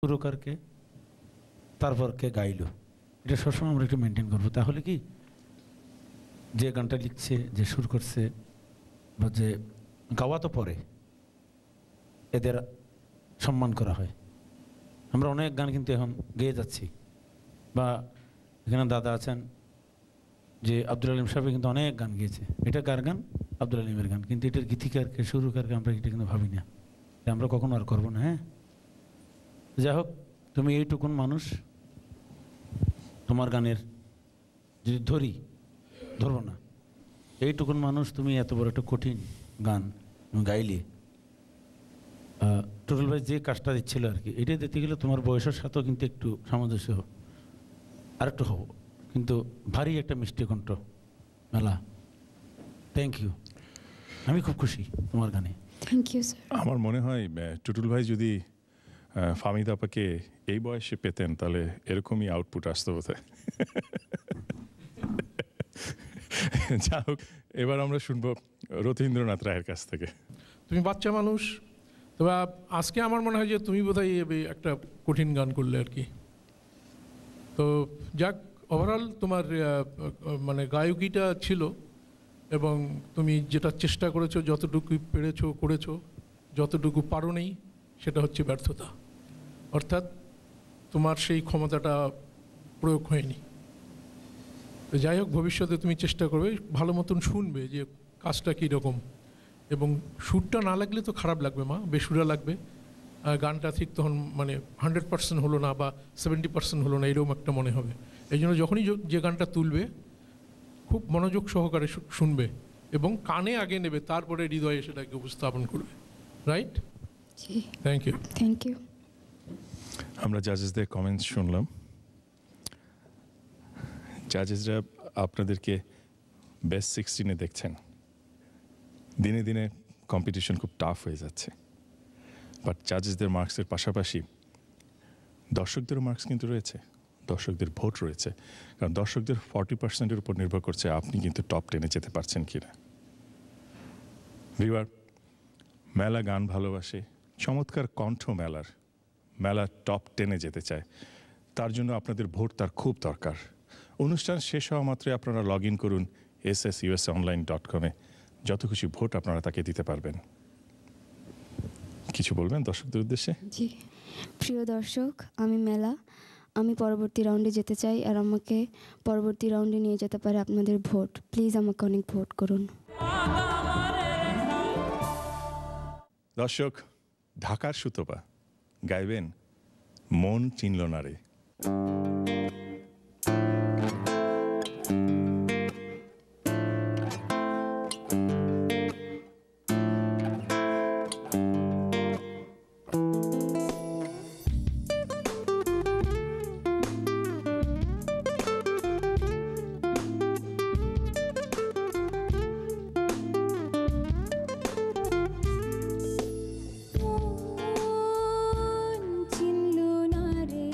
সুরকারকে, তারপর কে গাইলো, এটা সবসময় আমরা একটু মেনটেন করবো। তাহলে কি যে গানটা লিখছে, যে সুর করছে বা যে গাওয়া তো পরে, এদের সম্মান করা হয়। আমরা অনেক গান কিন্তু এখন গেয়ে যাচ্ছি, বা এখানে দাদা আছেন যে আব্দুল আলিম সাহেব কিন্তু অনেক গান গিয়েছে, এটা কার গান? আব্দুল আলিমের গান, কিন্তু এটার গীতিকারকে, সুরকারকে আমরা এটা কিন্তু ভাবি না, আমরা কখনো আর করবো না। হ্যাঁ, যাই হোক, তুমি এইটুকুন মানুষ, তোমার গানের যদি ধরবো না, এইটুকুন মানুষ, তুমি এত বড় একটা কঠিন গান গাইলে, টোটাল ভাই যে কাজটা দিচ্ছিল আর কি, এটা দিতে গেলে তোমার বয়সের সাথেও কিন্তু একটু সামঞ্জস্য আরেকটু হবো, কিন্তু ভারী একটা মিষ্টি কণ্ঠ মেলা। থ্যাংক ইউ, আমি খুব খুশি তোমার গানে। Thank you sir. আমার মনে হয় টুটুল ভাই যদি ফাহমিদা আপাকে এই বয়সে পেতেন তাহলে এরকমই আউটপুট আসতো বোধহয়। যা হোক, এবার আমরা শুনবো রথীন্দ্রনাথ রায়ের কাছ থেকে। তুমি বাচ্চা মানুষ, তবে আজকে আমার মনে হয় যে তুমি বোধহয় একটা কঠিন গান করলে আর কি। তো যাক, ওভারঅল তোমার মানে গায়কিটা ছিল, এবং তুমি যেটা চেষ্টা করেছো, যতটুকু পেরেছো করেছো, যতটুকু পারো নেই সেটা হচ্ছে ব্যর্থতা, অর্থাৎ তোমার সেই ক্ষমতাটা প্রয়োগ হয়নি। তো যাই হোক, ভবিষ্যতে তুমি চেষ্টা করবে, ভালো মতন শুনবে যে কাজটা কীরকম, এবং সুরটা না লাগলে তো খারাপ লাগবে মা, বেসুরা লাগবে, গানটা ঠিক তখন মানে 100% হলো না বা 70% হলো না, এরকম একটা মনে হবে। এই জন্য যখনই যে গানটা তুলবে খুব মনোযোগ সহকারে শুনবে এবং কানে আগে নেবে, তারপরে হৃদয়ে সেটাকে উপস্থাপন করবে। Right? Thank you. Thank you. আমরা জাজেসদের কমেন্টস শুনলাম। জাজেসরা আপনাদেরকে বেস্ট 16-এ দেখছেন। দিনে দিনে কম্পিটিশন খুব টাফ হয়ে যাচ্ছে, বাট জাজেসদের মার্কসের পাশাপাশি দর্শকদেরও মার্কস কিন্তু রয়েছে, দর্শকদের ভোট রয়েছে, কারণ দর্শকদের 40%-এর উপর নির্ভর করছে আপনি কিন্তু টপ 10-এ যেতে পারছেন কিনা। ভিউয়ার, মেলা গান ভালোবাসে, চমৎকার কণ্ঠ মেলা টপ 10-এ যেতে চায়, তার জন্য আপনাদের ভোট তার খুব দরকার। অনুষ্ঠান শেষ হওয়া মাত্রই আপনারা লগ ইন করুন SSUSonline.com-এ, যত খুশি ভোট আপনারা তাকে দিতে পারবেন। কিছু বলবেন দর্শকদের উদ্দেশ্যে? জি, প্রিয় দর্শক, আমি মেলা, আমি পরবর্তী রাউন্ডে যেতে চাই, আর আমাকে পরবর্তী রাউন্ডে নিয়ে যেতে পারে আপনাদের ভোট। প্লিজ আমাকে অনেক ভোট করুন। দর্শক, ঢাকার সুতপা গাইবেন মন চিনল না রে। চিনল না রে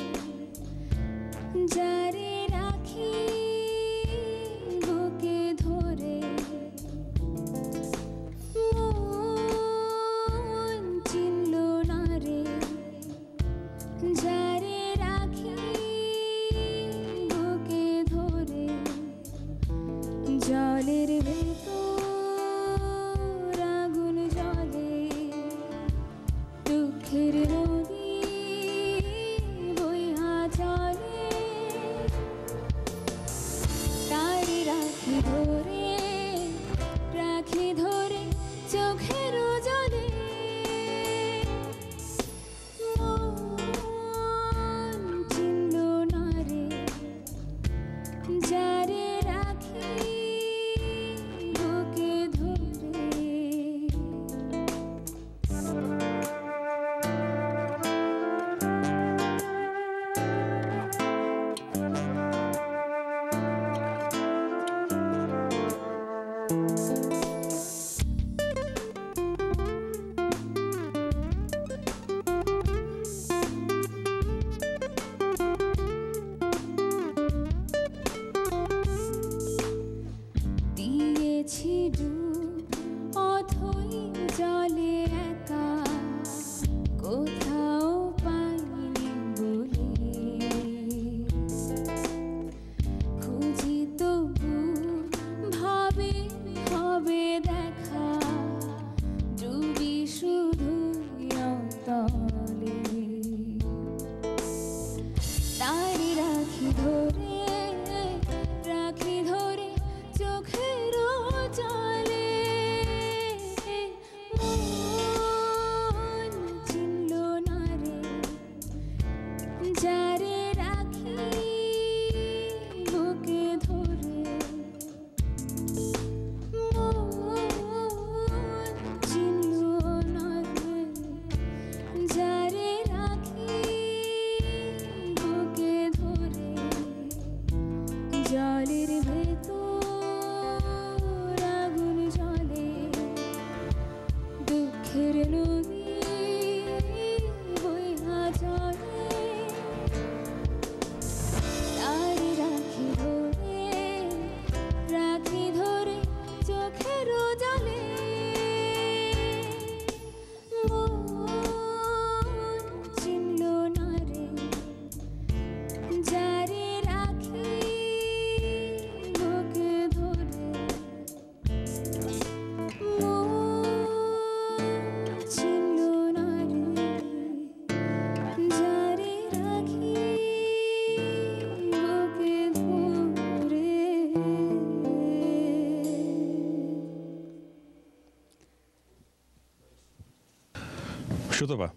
সুতপা,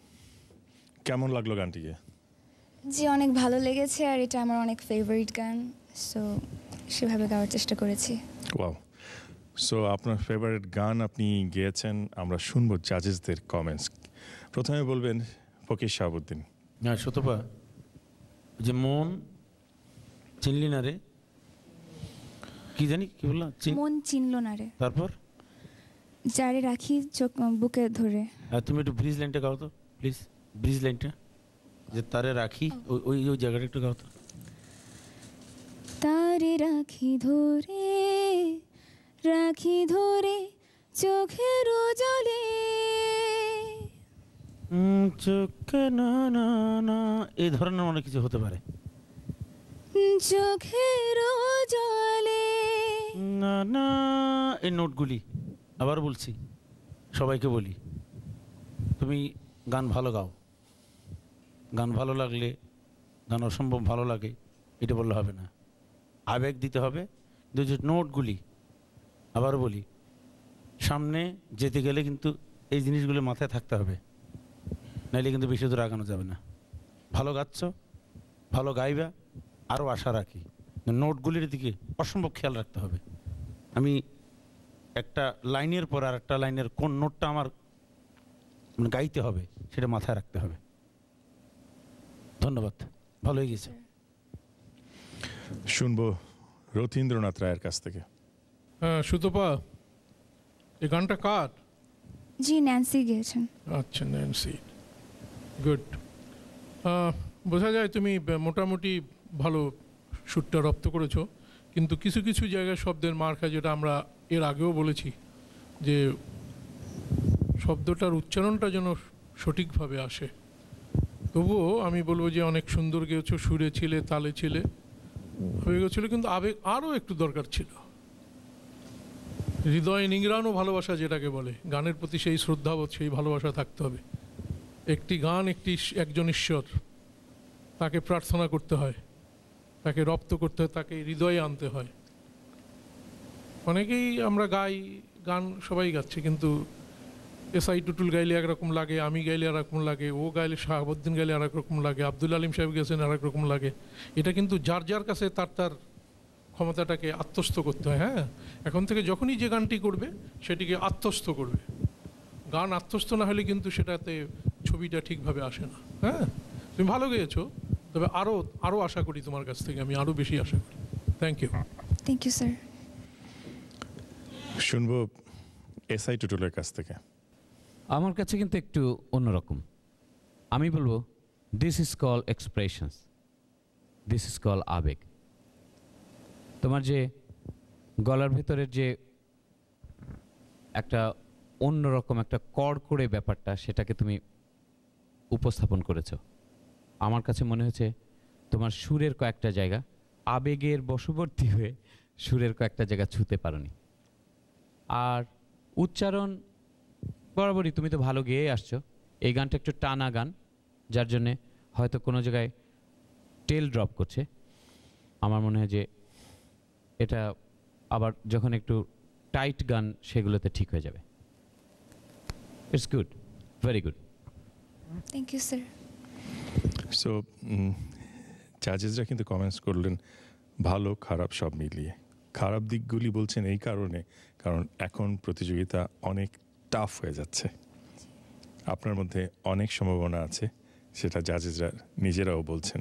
কেমন লাগলো গানটিকে? জি, অনেক ভালো লেগেছে, আর এটা আমার অনেক ফেভারিট গান, সো সেভাবে গাওয়ার চেষ্টা করেছি। ওয়াও। সো আপনার ফেভারিট গান আপনি গেয়েছেন, আমরা শুনবো জাজেসদের কমেন্টস। প্রথমে বলবেন ফকির শাহাবুদ্দিন। হ্যাঁ সুতপা, যে মন চিনলি না রে, কি জানি কি বললাম, মন চিনল না রে, তারপর যারে রাখি চোখ বুকে ধরে। তুমি একটু ব্রিজ লাইনটা গাও তো প্লিজ, ব্রিজ লাইনটা, যে তারে রাখি, ওই ওই জায়গাটা একটু গাও তো। তারে রাখি ধরে, রাখি ধরে চোখের জলে, চোখে না না না, এই ধরনের অনেক কিছু হতে পারে। চোখের জলে না না, এই নোটগুলি আবার বলছি, সবাইকে বলি, তুমি গান ভালো গাও, গান ভালো লাগলে, গান অসম্ভব ভালো লাগে এটা বললে হবে না, আবেগ দিতে হবে। কিন্তু যে নোটগুলি, আবার বলি, সামনে যেতে গেলে কিন্তু এই জিনিসগুলো মাথায় থাকতে হবে, নাইলে কিন্তু বেশি দূর আগানো যাবে না। ভালো গাচ্ছ, ভালো গাইবা, আরও আশা রাখি। নোটগুলির দিকে অসম্ভব খেয়াল রাখতে হবে। আমি একটা লাইনের পর আর একটা লাইনের কোন নোটটা আমার মানে গাইতে হবে সেটা মাথায় রাখতে হবে। ধন্যবাদ, ভালো হয়ে গেছে। শুনবো রথীন্দ্রনাথ রায়ের কাছ থেকে। হ্যাঁ সুতপা, এই গানটা কার? জি, ন্যান্সি গেয়েছেন। আচ্ছা, ন্যান্সি, গুড। বোঝা যায় তুমি মোটামুটি ভালো সুরটা রপ্ত করেছো, কিন্তু কিছু কিছু জায়গায় শব্দের মার খায়, যেটা আমরা এর আগেও বলেছি, যে শব্দটার উচ্চারণটা যেন সঠিকভাবে আসে। তবুও আমি বলবো যে অনেক সুন্দর গেয়েছো, সুরে ছিলে, তালে ছিলে, হয়ে গেছিল, কিন্তু আবেগ আরও একটু দরকার ছিল। হৃদয় নিংড়ানো ভালোবাসা যেটাকে বলে, গানের প্রতি সেই শ্রদ্ধাবোধ, সেই ভালোবাসা থাকতে হবে। একটি গান একজন ঈশ্বর, তাকে প্রার্থনা করতে হয়, তাকে রপ্ত করতে হয়, তাকে হৃদয়ে আনতে হয়। অনেকেই আমরা গাই, গান সবাই গাচ্ছে, কিন্তু এসআই টুটুল গাইলে একরকম লাগে, আমি গাইলে আরেকরকম লাগে, ও গাইলে শাহাবুদ্দিন গাইলে আরেক রকম লাগে, আব্দুল আলিম সাহেব গেছেন আরেক রকম লাগে। এটা কিন্তু যার যার কাছে তার তার ক্ষমতাটাকে আত্মস্থ করতে হয়। হ্যাঁ, এখন থেকে যখনই যে গানটি করবে সেটিকে আত্মস্থ করবে। গান আত্মস্থ না হলে কিন্তু সেটাতে ছবিটা ঠিকভাবে আসে না। হ্যাঁ, তুমি ভালো গেয়েছো, তবে আরও আরও আশা করি তোমার কাছ থেকে, আমি আরও বেশি আশা করি। Thank you. Thank you sir. শুনবো এসআই টুটুলের কাছ থেকে। আমার কাছে কিন্তু একটু অন্যরকম। আমি বলবো this is call expressions, this is call আবেগ। তোমার যে গলার ভেতরের যে একটা অন্যরকম একটা কড়কড়ে ব্যাপারটা, সেটাকে তুমি উপস্থাপন করেছো। আমার কাছে মনে হয়েছে তোমার সুরের কয়েকটা জায়গা আবেগের বশবর্তী হয়ে সুরের কয়েকটা জায়গা ছুঁতে পারোনি। আর উচ্চারণ বরাবরই তুমি তো ভালো গেয়ে আসছো। এই গানটা একটু টানা গান, যার জন্যে হয়তো কোনো জায়গায় টেল ড্রপ করছে। আমার মনে হয় যে এটা আবার যখন একটু টাইট গান, সেগুলোতে ঠিক হয়ে যাবে। It's good, very good. Thank you sir. So জাজেসরা কিন্তু কমেন্টস করলেন ভালো খারাপ সব মিলিয়ে। খারাপ দিকগুলি বলছেন এই কারণে, কারণ এখন প্রতিযোগিতা অনেক টাফ হয়ে যাচ্ছে, আপনার মধ্যে অনেক সম্ভাবনা আছে, সেটা জাজেসরা নিজেরাও বলছেন।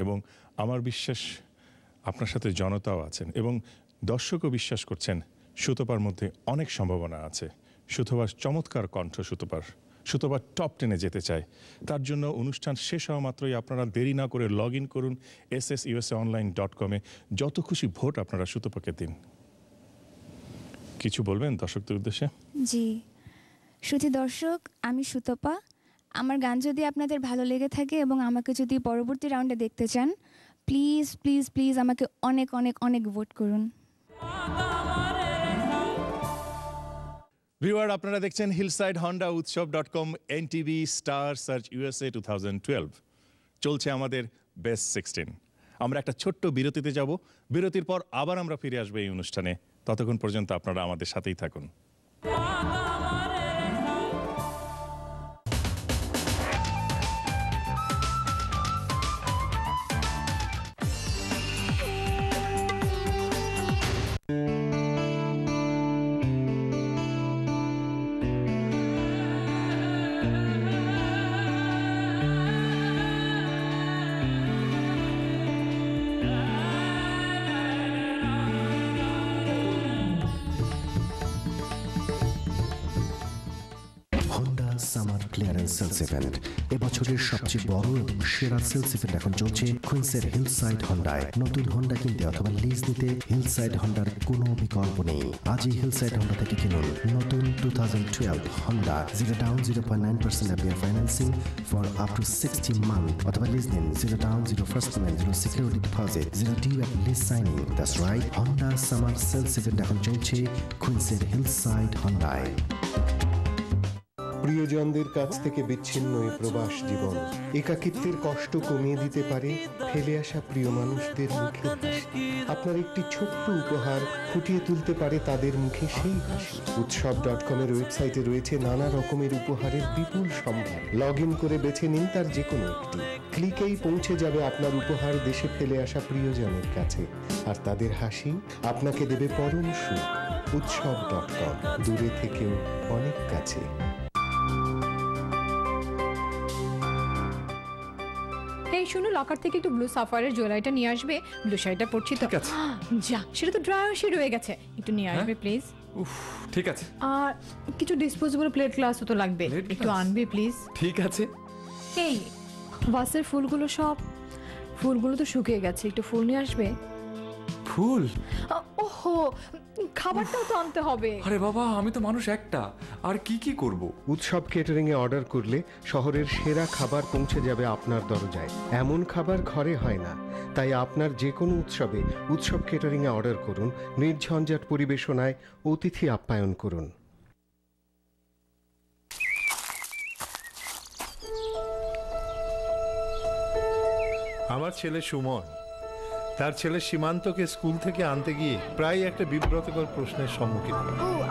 এবং আমার বিশ্বাস আপনার সাথে জনতাও আছেন, এবং দর্শকও বিশ্বাস করছেন সুতপার মধ্যে অনেক সম্ভাবনা আছে। সুতপার চমৎকার কণ্ঠ, সুতপার টপ 10-এ যেতে চায়। তার জন্য অনুষ্ঠান শেষ হওয়া মাত্রই আপনারা দেরি না করে লগ ইন করুন SSUSAonline.com-এ। যত খুশি ভোট আপনারা সুতপাকে দিন। কিছু বলবেন দর্শকদের উদ্দেশ্যে? জি, শুধু দর্শক, আমি সুতপা। আমার গান যদি আপনাদের ভালো লেগে থাকে এবং আমাকে যদি পরবর্তী রাউন্ডে দেখতে চান, প্লিজ প্লিজ প্লিজ আমাকে অনেক অনেক অনেক ভোট করুন। ভিউয়ার, আপনারা দেখছেন হিলসাইড হন্ডা উৎসব.com NTV স্টার সার্চ USA 2012। চলছে আমাদের বেস্ট 16। আমরা একটা ছোট্ট বিরতিতে যাব, বিরতির পর আবার আমরা ফিরে আসবো এই অনুষ্ঠানে। ততক্ষণ পর্যন্ত আপনারা আমাদের সাথেই থাকুন। ইভেন্ট। এবছরের সবচেয়ে বড় এবং সেরা সেলস ইভেন্ট এখন চলছে কুইন্সের হিলসাইড হন্ডায়। নতুন হন্ডা কিনতে অথবা লিজ নিতে হিলসাইড হন্ডার কোনো বিকল্প নেই। আজই হিলসাইড হন্ডা থেকে কিনুন নতুন 2012 Honda, 0 down 0.9% APR financing for up to 60 month, অথবা লিজ নিন 0 down 0 first payment 0 security deposit 0 due at lease signing. That's right, Honda summer sales event এখন চলছে কুইন্সের হিলসাইড হন্ডায়। প্রিয়জনদের কাছ থেকে বিচ্ছিন্ন এই প্রবাস জীবন একাকিত্বের কষ্ট কমিয়ে দিতে পারে ফেলে আসা প্রিয় মানুষদের মুখে হাসি। আপনার একটি ছোট্ট উপহার ফুটিয়ে তুলতে পারে তাদের মুখে সেই হাসি। উৎসব.com এর ওয়েবসাইটে রয়েছে নানা রকমের উপহারের বিপুল সম্ভার। লগ ইন করে বেছে নিন তার যে কোনো একটি। ক্লিকেই পৌঁছে যাবে আপনার উপহার দেশে ফেলে আসা প্রিয়জনের কাছে, আর তাদের হাসি আপনাকে দেবে পরম সুখ। উৎসব.com, দূরে থেকেও অনেক কাছে। এই শুনো, লকার থেকে একটু ব্লু সাফারের জুয়েলারিটা নিয়ে আসবে। ব্লু শাড়িটা পরছি তো। যা, সেটা তো ড্রায়ারশি রয়ে গেছে, একটু নিয়ে আসবে প্লিজ। উফ, ঠিক আছে। আর কিছু ডিসপোজেবল প্লেট গ্লাসও তো লাগবে, একটু আনবে প্লিজ। ঠিক আছে। এই ভাসের ফুলগুলো তো শুকিয়ে গেছে, একটু ফুল নিয়ে আসবে। ফুল? ওহো, খাবারটাও তো আনতে হবে। আরে বাবা, আমি তো মানুষ একটা, আর কি কি করব? উৎসব কেটারিং এ অর্ডার করলে শহরের সেরা খাবার পৌঁছে যাবে আপনার দরজায়। এমন খাবার ঘরে হয় না, তাই আপনার যে কোনো উৎসবে উৎসব কেটারিং এ অর্ডার করুন। নির্ঝঞ্ঝাট পরিবেশনায় অতিথি আপ্যায়ন করুন। আমার ছেলে সুমন তার ছেলে সীমান্তকে স্কুল থেকে আনতে গিয়ে প্রায় একটা বিব্রতকর প্রশ্নের সম্মুখীন।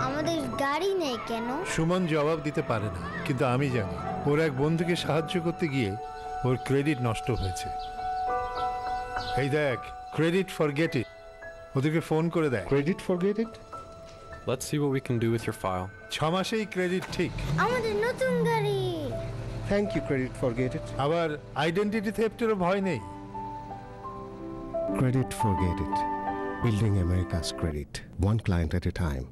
আমাদের গাড়ি নেই কেন? সুমন জবাব দিতে পারে না, কিন্তু আমি জানি ওর এক বন্ধুকে সাহায্য করতে গিয়ে ওর ক্রেডিট নষ্ট হয়েছে। এই দেখ, ক্রেডিট ফরগেট ইট, ওদেরকে ফোন করে দেয়। Credit forget it? Let's see what we can do with your file. 6 মাসেই ক্রেডিট ঠিক। আমাদের নতুন গাড়ি। Thank you credit forget it. আবার আইডেন্টিটি থেফটেরও ভয় নেই। Credit forget it. Building America's credit, one client at a time.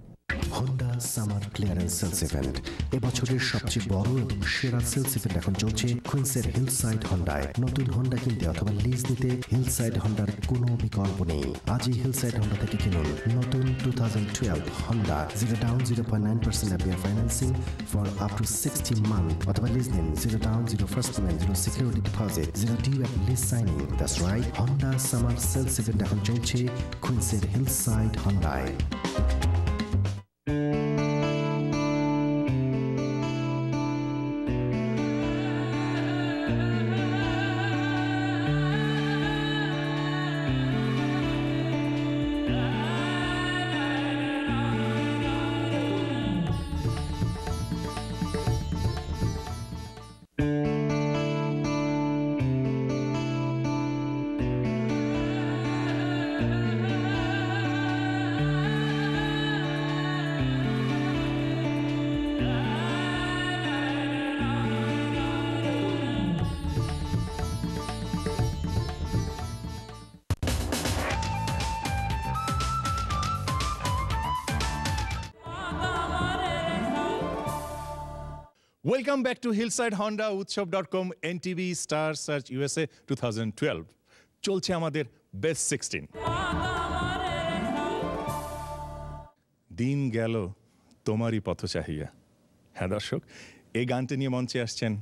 Honda summer clearance sales event. এবছরের সবচেয়ে বড় এবং সেরা সেলস ইভেন্ট এখন চলছে কুইন্সের হিলসাইড হন্ডায়। নতুন হন্ডা কিনতে অথবা লিজ নিতে হিলসাইড হন্ডার কোনো বিকল্প নেই। আজই হিলসাইড হন্ডা থেকে কিনুন নতুন 2012 Honda, 0 down 0.9% APR financing for up to 60 month, অথবা লিজ নিন 0 down 0 first payment 0 security deposit 0 due at lease signing. That's right, Honda summer sales event এখন চলছে কুইন্সের হিলসাইড হন্ডায়। Welcome back to Hillside Honda, Utshab.com, NTV Star Search USA 2012. চলছে আমাদের best 16। দিন গেল তোমারই পথ চাহিয়া। হ্যাঁ দর্শক, এই গানটি নিয়ে মঞ্চে আসছেন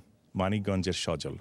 মানিকগঞ্জের সজল।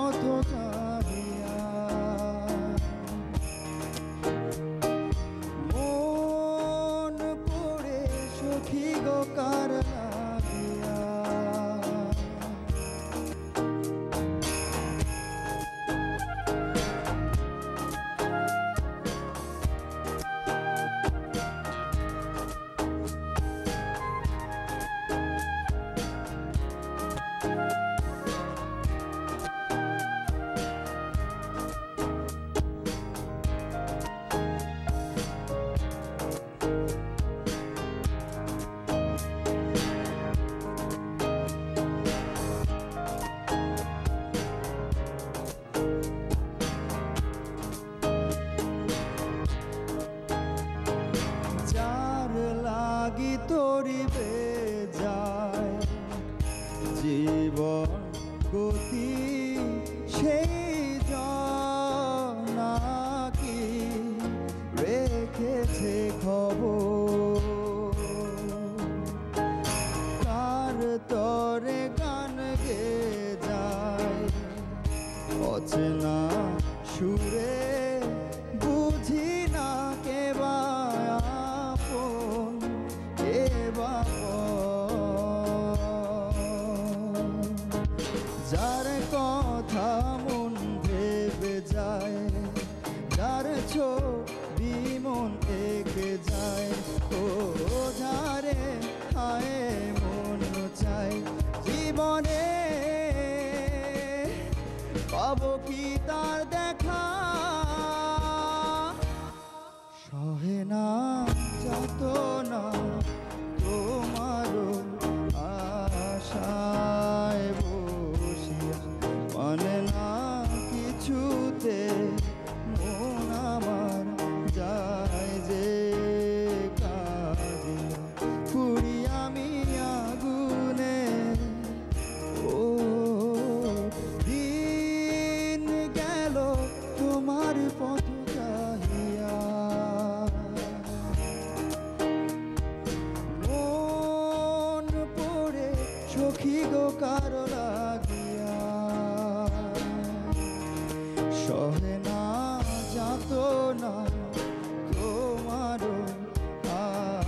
পথ চাহিয়া মন পড়ে সখী গো কার লাগিয়া যার লাগি তরিবে যায় জীবন গতি সেই জনাকি রেখেছে খবর কার তরে গান গে যায় অচেনা সুরে বুঝি না কে বা আপন কে বা পর। যার কথা মন ভেবে যায় যার ছবি মন এঁকে যায় ও যারে হায় মন চায় জীবনে পাবো কি তার দেখা সহে না যত না তোমারও আশায় বসিয়া মানে না কিছুতে মন আমার যায় যে কাঁদিয়া পুরি আমি আগুনে ও দিন গেল তোমার পথ চাহিয়া মন পড়ে সখী গো কার লাগিয়া সহে না যাত না তোমার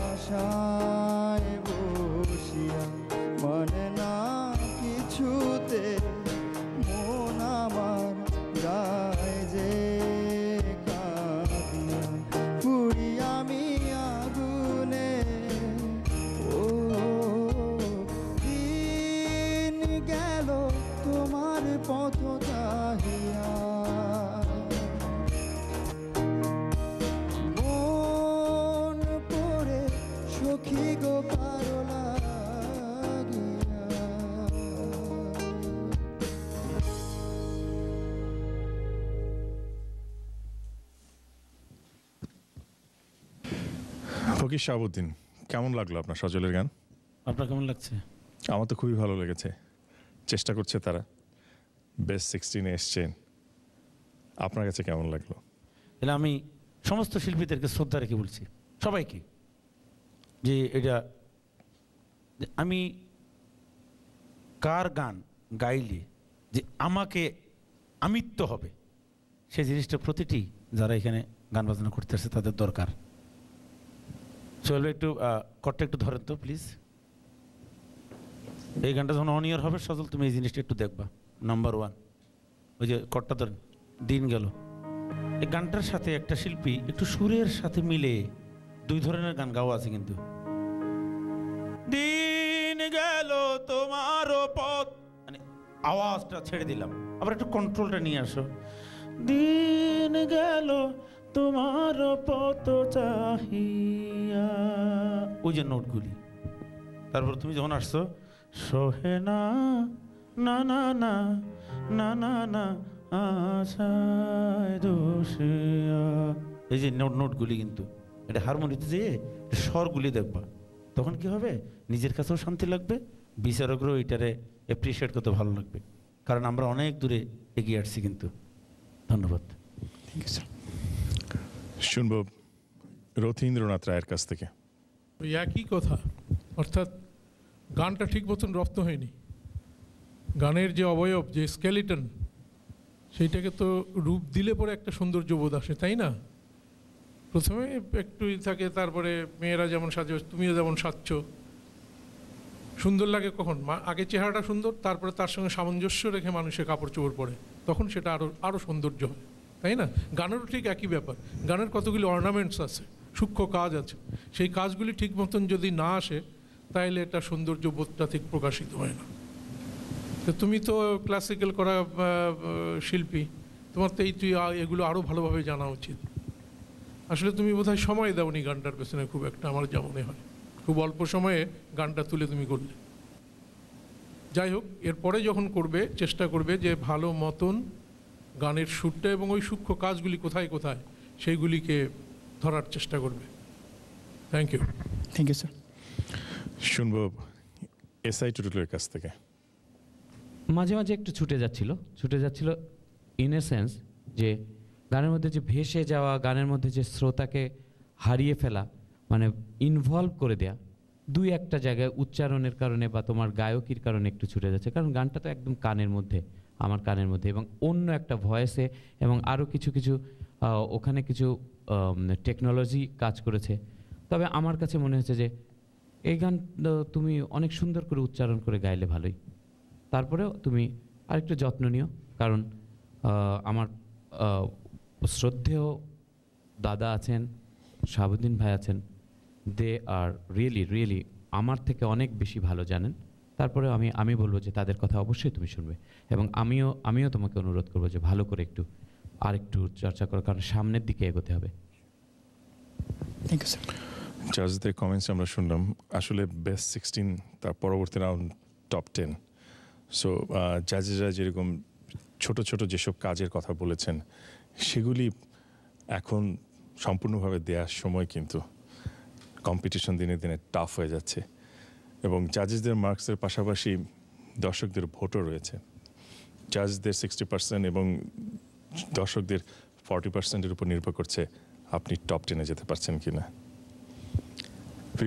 আশায় বসিয়া মানে না কিছুতে মন আমার গায় যে কাঁদিয়া পুরি আমি আগুনে ও দিন গেল তোমার পথ চাহিয়া মন পড়ে সখী গো কার লাগিয়া ফকির শাহাবুদ্দিন, কেমন লাগলো আপনার সজলের গান? আপনার কেমন লাগছে? আমার তো খুবই ভালো লেগেছে। চেষ্টা করছে তারা, বেস্ট 16-এ এসছেন। আপনার কাছে কেমন লাগলো? তাহলে আমি সমস্ত শিল্পীদেরকে শ্রদ্ধা রেখে বলছি, সবাইকে, যে এটা আমি কার গান গাইলে যে আমাকে আমিত্ব হবে, সেই জিনিসটা প্রতিটি যারা এখানে গান বাজনা করতে আসছে তাদের দরকার। সোহেল ভাই, একটু কটটা একটু ধরেন তো প্লিজ। এই গানটা যখন অন ইয়ার হবে সজল, তুমি এই জিনিসটা একটু দেখবা। নাম্বার 1, ওই যে কটটা ধরেন, দিন গেল। এই গানটার সাথে একটা শিল্পী একটু সুরের সাথে মিলে দুই ধরনের গান গাওয়া আছে কিন্তু। দিন গেল তোমারও পথ, মানে আওয়াজটা ছেড়ে দিলাম, আবার একটু কন্ট্রোলটা নিয়ে আসো। দিন গেল তোমারও পথ চাহিয়া, ওই যে নোটগুলি। তারপর তুমি যখন আসছো, সোহে না না না না না না না আশায় দোষিয়া, এই যে নোটগুলি কিন্তু এটা হারমোনিতে যেয়ে স্বরগুলি দেখবা, তখন কি হবে, নিজের কাছেও শান্তি লাগবে, বিচারকরাও এটারে অ্যাপ্রিসিয়েট করতে ভালো লাগবে, কারণ আমরা অনেক দূরে এগিয়ে আসছি কিন্তু। ধন্যবাদ। ঠিক আছে, শুনবো রথীন্দ্রনাথ রায়ের কাছ থেকে। ওই একই কথা, অর্থাৎ গানটা ঠিক মতন রপ্ত হয়নি। গানের যে অবয়ব, যে স্কেলিটন, সেইটাকে তো রূপ দিলে পরে একটা সৌন্দর্য বোধ আসে, তাই না? প্রথমে একটু থাকে, তারপরে মেয়েরা যেমন সাজে তুমিও যেমন সাজছ, সুন্দর লাগে কখন? আগে চেহারাটা সুন্দর, তারপরে তার সঙ্গে সামঞ্জস্য রেখে মানুষের কাপড় চোপড় পরে, তখন সেটা আরও সৌন্দর্য হয়, তাই না? গানেরও ঠিক একই ব্যাপার। গানের কতগুলি অর্নামেন্টস আছে, সূক্ষ্ম কাজ আছে, সেই কাজগুলি ঠিক মতন যদি না আসে তাহলে এটা সৌন্দর্য বোধটা ঠিক প্রকাশিত হয় না। তো তুমি তো ক্লাসিক্যাল করা শিল্পী, তোমার তো এগুলো আরও ভালোভাবে জানা উচিত। আসলে তুমি বোধহয় সময় দাওনি গানটার পেছনে খুব একটা, আমার যা মনে হয় খুব অল্প সময়ে গানটা তুলে তুমি করলে। যাই হোক, এরপরে যখন করবে চেষ্টা করবে যে ভালো মতন গানের সুরটা এবং ওই সূক্ষ্ম কাজগুলি কোথায় কোথায় সেইগুলিকে ধরার চেষ্টা করবে। Thank you. Thank you sir. শুনব এসআই টুটুলের কাছ থেকে। মাঝে মাঝে একটু ছুটে যাচ্ছিল ইন এ সেন্স যে গানের মধ্যে যে ভেসে যাওয়া, গানের মধ্যে যে শ্রোতাকে হারিয়ে ফেলা, মানে ইনভলভ করে দেয়া, দুই একটা জায়গায় উচ্চারণের কারণে বা তোমার গায়কির কারণে একটু ছুটে যাচ্ছে। কারণ গানটা তো একদম কানের মধ্যে, আমার কানের মধ্যে, এবং অন্য একটা ভয়েসে, এবং আরও কিছু কিছু ওখানে কিছু টেকনোলজি কাজ করেছে। তবে আমার কাছে মনে হচ্ছে যে এই গান তুমি অনেক সুন্দর করে উচ্চারণ করে গাইলে ভালোই। তারপরেও তুমি আরেকটু যত্ন নিও, কারণ আমার শ্রদ্ধেয় দাদা আছেন, শাহাবুদ্দিন ভাই আছেন, দে আর রিয়েলি আমার থেকে অনেক বেশি ভালো জানেন। তারপরে আমি বলবো যে তাদের কথা অবশ্যই তুমি শুনবে, এবং আমিও তোমাকে অনুরোধ করবো যে ভালো করে একটু চর্চা করো, কারণ সামনের দিকে এগোতে হবে। Thank you sir. জাজদের কমেন্টস আমরা শুনলাম। আসলে বেস্ট 16, তার পরবর্তী রাউন্ড টপ 10। সো জাজেরা যেরকম ছোট ছোট যেসব কাজের কথা বলেছেন সেগুলি এখন সম্পূর্ণভাবে দেওয়ার সময় কিন্তু কম্পিটিশন দিনে দিনে টাফ হয়ে যাচ্ছে, এবং জাজেসদের মার্কসের পাশাপাশি দর্শকদের ভোটও রয়েছে। জাজদের 60% এবং দর্শকদের 40%-এর উপর নির্ভর করছে আপনি টপ 10-এ যেতে পারছেন কিনা।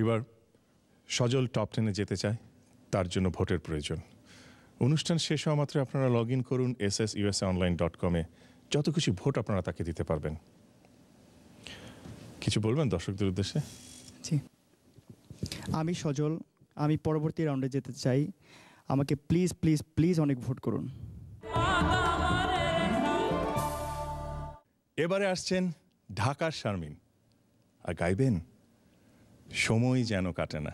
এবার সজল টপ 10-এ যেতে চায়, তার জন্য ভোটের প্রয়োজন। অনুষ্ঠান শেষ হওয়া মাত্র আপনারা লগ ইন করুন ssusaonline.com-এ, যত খুশি ভোট আপনারা তাকে দিতে পারবেন। কিছু বলবেন দর্শকদের উদ্দেশ্যে? জি, আমি সজল, আমি পরবর্তী রাউন্ডে যেতে চাই। আমাকে প্লিজ প্লিজ প্লিজ অনেক ভোট করুন। এবারে আসছেন ঢাকার শারমিন, আর গাইবেন সময় যেন কাটে না।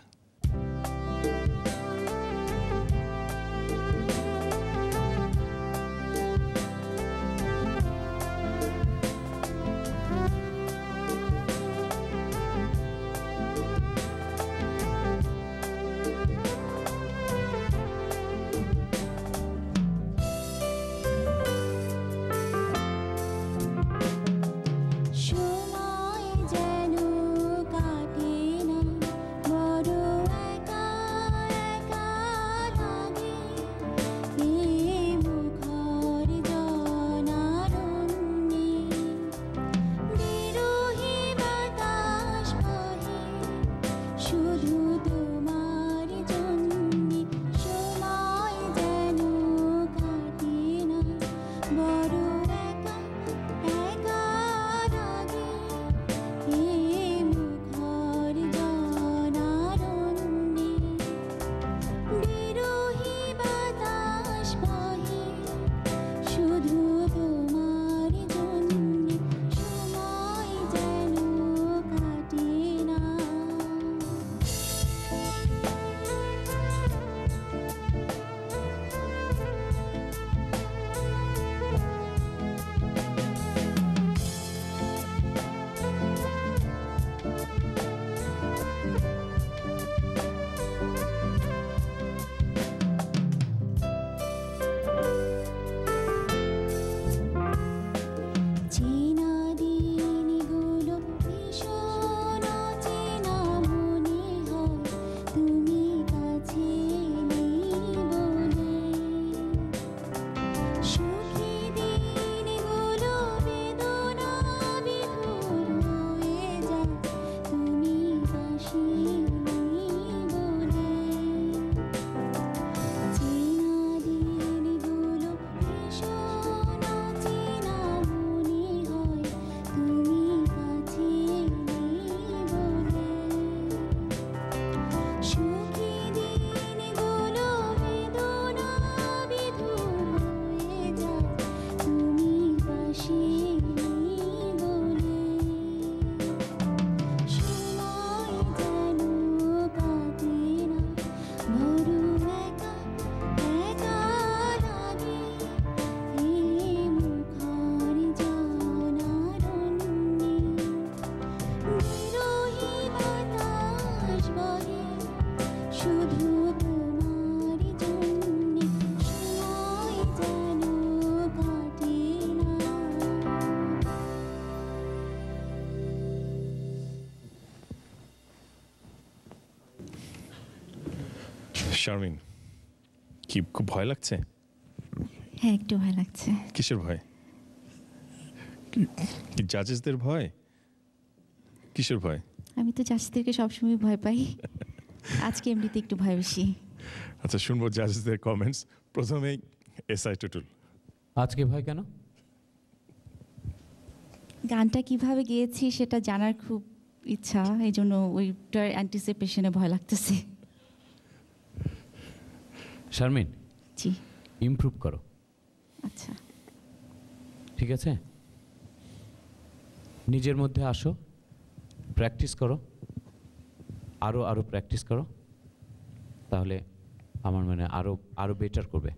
শারমিন, কি খুব ভয় লাগছে? হ্যাঁ, একটু ভয় লাগছে। কিসের ভয়? কি জাজেসদের ভয়? কিসের ভয়? আমি তো জাজদেরকে সবসময় ভয় পাই, আজকে এমনিতে একটু ভয় বেশি। আচ্ছা, শুনবো জাজেসদের কমেন্টস। প্রথমেই এসআই টুটুল। আজকে ভয় কেন? গানটা কিভাবে গেয়েছি সেটা জানার খুব ইচ্ছা, এই জন্য ওইটার অ্যান্টিসিপেশনে ভয় লাগতেছে। শারমিন, জি, ইমপ্রুভ করো। আচ্ছা, ঠিক আছে, নিজের মধ্যে আসো, প্র্যাকটিস করো, আরও প্র্যাকটিস করো, তাহলে আমার মানে আরও বেটার করবে।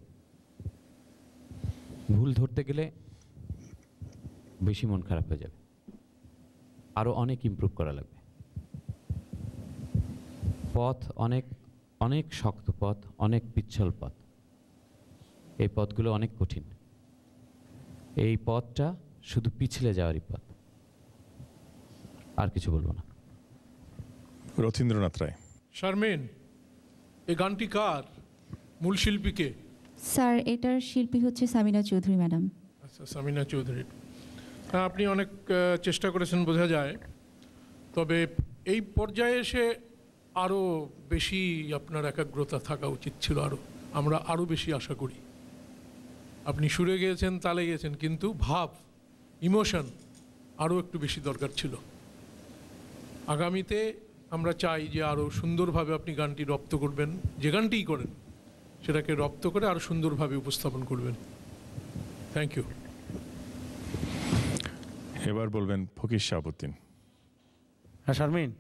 ভুল ধরতে গেলে বেশি মন খারাপ হয়ে যাবে, আরও অনেক ইমপ্রুভ করা লাগবে। পথ অনেক অনেক শক্ত পথ, অনেক পিচ্ছল পথ, এই পথগুলো অনেক কঠিন। এই পথটা শুধু পিছলে যাওয়ারই পথ, আর কিছু বলবো না। রথীন্দ্রনাথ রায়। শারমিন, এই গানটি কার? মূল শিল্পী কে? স্যার এটার শিল্পী হচ্ছে সামিনা চৌধুরী ম্যাডাম। আচ্ছা, সামিনা চৌধুরী। হ্যাঁ, আপনি অনেক চেষ্টা করেছেন বোঝা যায়, তবে এই পর্যায়ে এসে আরও বেশি আপনার একাগ্রতা থাকা উচিত ছিল। আমরা আরও বেশি আশা করি। আপনি সুরে গিয়েছেন, তালে গিয়েছেন, কিন্তু ভাব, ইমোশন আরও একটু বেশি দরকার ছিল। আগামীতে আমরা চাই যে আরও সুন্দরভাবে আপনি গানটি রপ্ত করবেন, যে গানটিই করেন সেটাকে রপ্ত করে আরও সুন্দরভাবে উপস্থাপন করবেন। Thank you. এবার বলবেন ফকির শাহাবুদ্দিন। হ্যাঁ শারমিন,